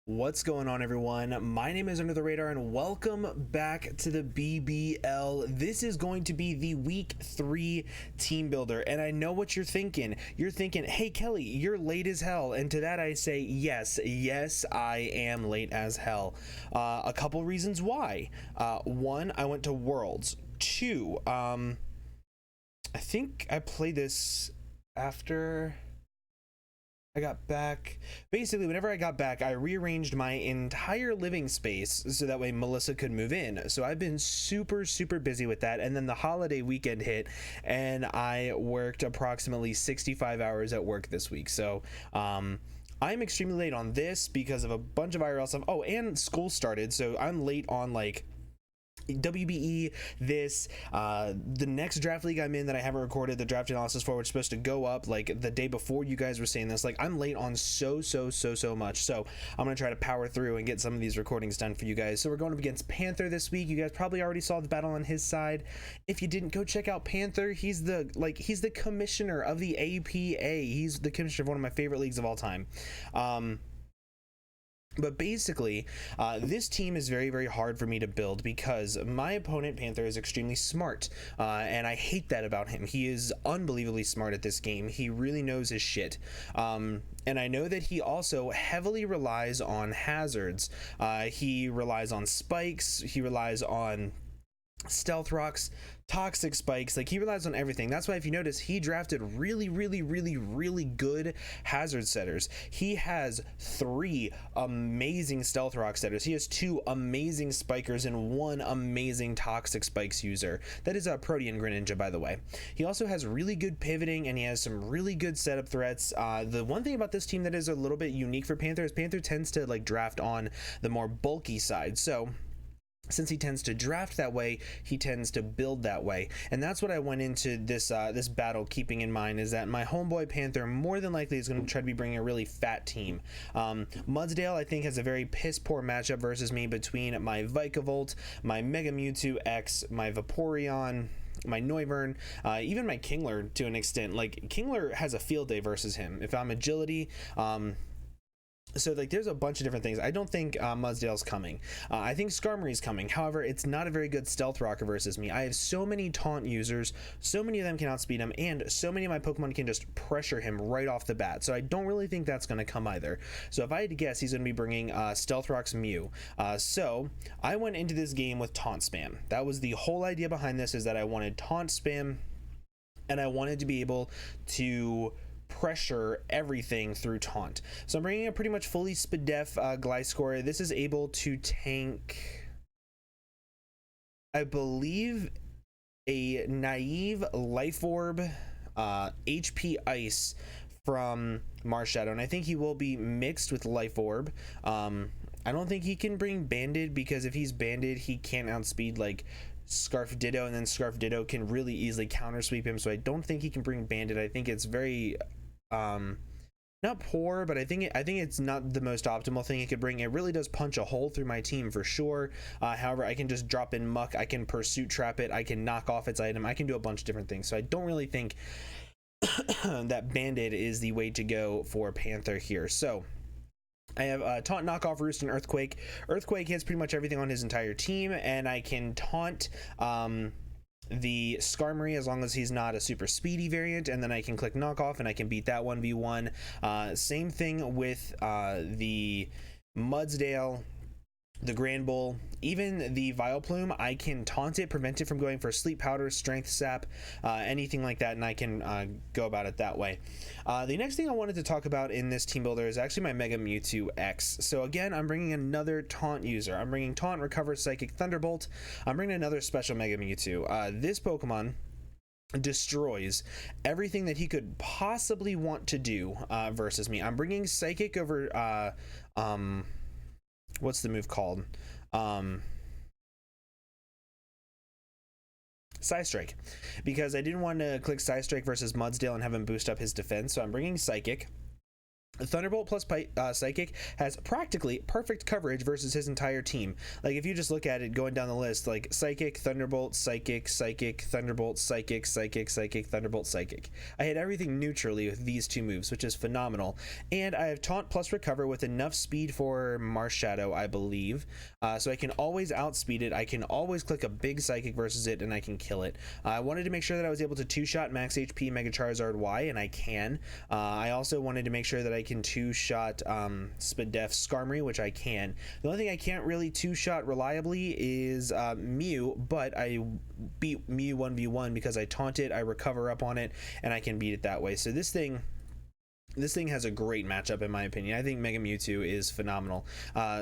What's going on, everyone? My name is Under the Radar, and welcome back to the BBL. This is going to be the week 3 team builder, and I know what you're thinking. You're thinking, hey Kelly, you're late as hell. And to that I say, yes, I am late as hell. A couple reasons why. One, I went to Worlds. Two, I think I played this after I got back. Basically, whenever I got back, I rearranged my entire living space so that way Melissa could move in. So I've been super busy with that. And then the holiday weekend hit and I worked approximately 65 hours at work this week. So I'm extremely late on this because of a bunch of IRL stuff. Oh, and school started, so I'm late on like WBE, the next draft league I'm in that I haven't recorded the draft analysis for, which is supposed to go up like the day before you guys were saying this. Like, I'm late on so much, so I'm gonna try to power through and get some of these recordings done for you guys. So we're going up against Panther this week. You guys probably already saw the battle on his side. If you didn't, go check out Panther. He's the commissioner of the APA. He's the commissioner of one of my favorite leagues of all time. But basically, this team is very hard for me to build because my opponent, Panther, is extremely smart. And I hate that about him. He is unbelievably smart at this game. He really knows his shit. And I know that he also heavily relies on hazards. He relies on spikes. He relies on stealth rocks, toxic spikes. Like, he relies on everything. That's why if you notice, he drafted really good hazard setters. He has 3 amazing stealth rock setters. He has 2 amazing spikers and 1 amazing toxic spikes user. That is a Protean Greninja, by the way. He also has really good pivoting, and he has some really good setup threats. The one thing about this team that is a little bit unique for Panther is Panther tends to like draft on the more bulky side. So since he tends to draft that way, he tends to build that way. And that's what I went into this this battle keeping in mind, is that my homeboy Panther more than likely is going to try to be bringing a really fat team. Mudsdale, I think, has a very piss poor matchup versus me between my Vikavolt, my Mega Mewtwo X, my Vaporeon, my Noivern, even my Kingler to an extent. Like, Kingler has a field day versus him. If I'm agility, so like there's a bunch of different things. I don't think Mudsdale's coming. I think Skarmory's coming. However, it's not a very good stealth rocker versus me. I have so many taunt users, so many of them can outspeed him, and so many of my Pokemon can just pressure him right off the bat. So I don't really think that's going to come either. So if I had to guess, he's going to be bringing Stealth Rock's Mew. So I went into this game with taunt spam. That was the whole idea behind this, is that I wanted taunt spam, and I wanted to be able to pressure everything through taunt. So I'm bringing a pretty much fully Spadef Gliscor. This is able to tank, I believe, a naive Life Orb, HP Ice from Marshadow, and I think he will be mixed with Life Orb. I don't think he can bring Banded, because if he's Banded, he can't outspeed like Scarf Ditto, and then Scarf Ditto can really easily counter sweep him. So I don't think he can bring Bandit. I think it's very not poor, but I think it's not the most optimal thing it could bring. It really does punch a hole through my team for sure. However, I can just drop in Muck, I can Pursuit Trap it, I can knock off its item, I can do a bunch of different things. So I don't really think that Bandit is the way to go for Panther here. So I have Taunt, Knockoff, Roost, and Earthquake. Earthquake hits pretty much everything on his entire team, and I can taunt the Skarmory as long as he's not a super speedy variant, and then I can click Knockoff and I can beat that 1v1. Same thing with the Mudsdale, the Grand Bull, even the Vileplume. I can taunt it, prevent it from going for Sleep Powder, Strength Sap, anything like that, and I can go about it that way. The next thing I wanted to talk about in this team builder is actually my Mega Mewtwo X. So again, I'm bringing another taunt user. I'm bringing Taunt, Recover, Psychic, Thunderbolt. I'm bringing another special Mega Mewtwo. This Pokemon destroys everything that he could possibly want to do versus me. I'm bringing Psychic over what's the move called? Psystrike, because I didn't want to click Psystrike versus Mudsdale and have him boost up his defense. So I'm bringing Psychic. Thunderbolt plus Psychic has practically perfect coverage versus his entire team. Like, if you just look at it going down the list, like Psychic, Thunderbolt, Psychic, Psychic, Thunderbolt, Psychic, Psychic, Psychic, Thunderbolt, Psychic. I hit everything neutrally with these two moves, which is phenomenal. And I have Taunt plus Recover with enough speed for Marshadow, I believe. So I can always outspeed it. I can always click a big Psychic versus it, and I can kill it. I wanted to make sure that I was able to two-shot Max HP Mega Charizard Y, and I can. I also wanted to make sure that I can two-shot Spadef Skarmory, which I can. The only thing I can't really two-shot reliably is Mew, but I beat Mew 1v1 because I taunt it, I recover up on it, and I can beat it that way. So this thing has a great matchup in my opinion. I think Mega Mewtwo is phenomenal.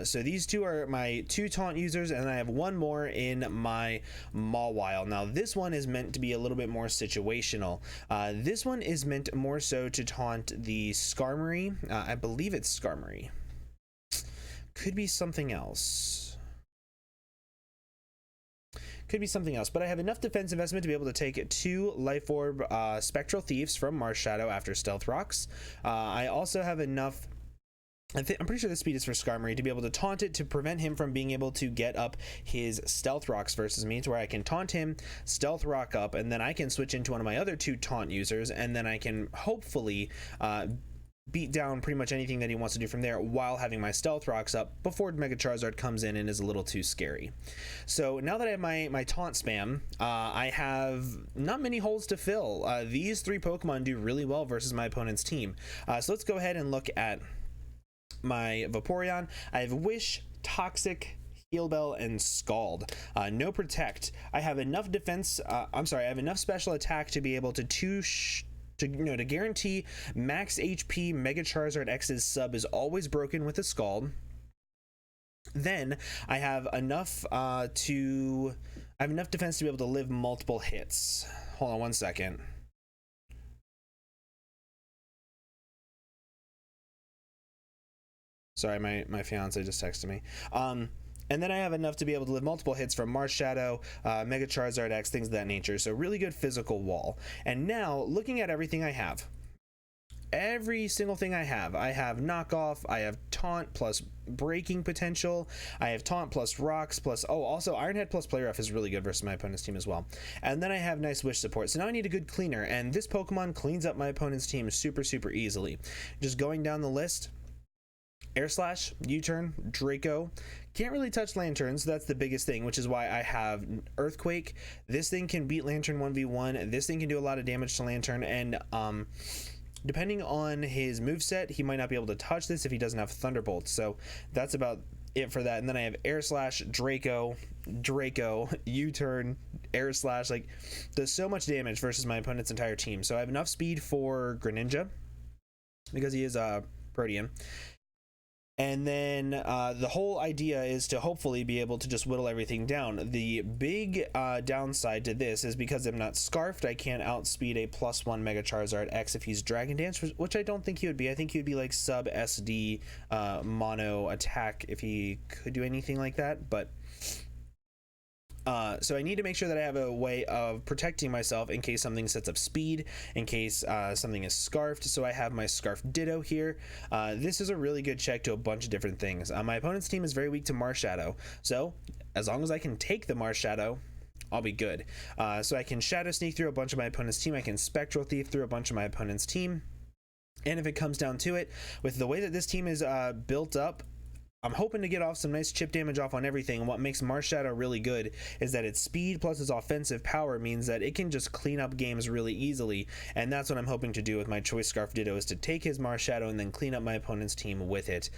So these two are my two taunt users, and I have one more in my Mawile. Now this one is meant to be a little bit more situational. This one is meant more so to taunt the Skarmory. I believe it's Skarmory. Could be something else. Could be something else, but I have enough defense investment to be able to take two Life Orb Spectral Thieves from Marshadow after Stealth Rocks. I also have enough, I'm pretty sure the speed is for Skarmory, to be able to taunt it to prevent him from being able to get up his Stealth Rocks versus me, to where I can taunt him, Stealth Rock up, and then I can switch into one of my other two taunt users, and then I can hopefully beat down pretty much anything that he wants to do from there while having my Stealth Rocks up before Mega Charizard comes in and is a little too scary. So now that I have my taunt spam, I have not many holes to fill. These three Pokemon do really well versus my opponent's team. So let's go ahead and look at my Vaporeon. I have Wish, Toxic, Heal Bell, and Scald. No Protect. I have enough defense, I have enough special attack to be able to to guarantee max HP Mega Charizard X's sub is always broken with a Scald. Then I have enough defense to be able to live multiple hits. Hold on one second. Sorry, my fiance just texted me. And then I have enough to be able to live multiple hits from Marshadow, Mega Charizard X, things of that nature. So really good physical wall. And now, looking at everything I have, every single thing I have Knockoff, I have Taunt plus Breaking potential, I have Taunt plus Rocks plus, oh, also Iron Head plus Play Rough is really good versus my opponent's team as well. And then I have Nice Wish support. So now I need a good cleaner, and this Pokemon cleans up my opponent's team super, super easily. Just going down the list, Air Slash, U-Turn, Draco. Can't really touch Lanturns, that's the biggest thing, which is why I have Earthquake. This thing can beat Lantern 1v1. This thing can do a lot of damage to Lantern, and depending on his moveset, he might not be able to touch this if he doesn't have Thunderbolt. So that's about it for that. And then I have Air Slash, Draco, U-Turn, Air Slash. Like, does so much damage versus my opponent's entire team. So I have enough speed for Greninja because he is a Protean. And then the whole idea is to hopefully be able to just whittle everything down. The big downside to this is because I'm not Scarfed, I can't outspeed a +1 Mega Charizard X if he's Dragon Dance, which I don't think he would be. I think he would be like sub SD mono attack if he could do anything like that. But so I need to make sure that I have a way of protecting myself in case something sets up speed, in case something is Scarfed. So I have my Scarf Ditto here. This is a really good check to a bunch of different things. My opponent's team is very weak to Marshadow, so as long as I can take the Marshadow, I'll be good. So I can Shadow Sneak through a bunch of my opponent's team. I can Spectral Thief through a bunch of my opponent's team. And if it comes down to it, with the way that this team is built up, I'm hoping to get off some nice chip damage off on everything. And what makes Marshadow really good is that its speed plus its offensive power means that it can just clean up games really easily. And that's what I'm hoping to do with my Choice Scarf Ditto, is to take his Marshadow and then clean up my opponent's team with it.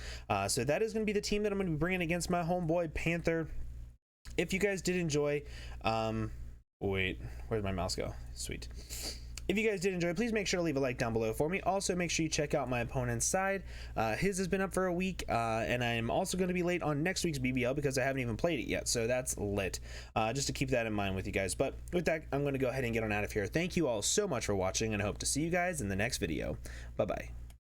So that is going to be the team that I'm going to be bringing against my homeboy Panther. If you guys did enjoy, wait, where'd my mouse go? Sweet. If you guys did enjoy, please make sure to leave a like down below for me. Also, make sure you check out my opponent's side. His has been up for a week, and I'm also going to be late on next week's BBL because I haven't even played it yet, so that's lit. Just to keep that in mind with you guys. But with that, I'm going to go ahead and get on out of here. Thank you all so much for watching, and I hope to see you guys in the next video. Bye-bye.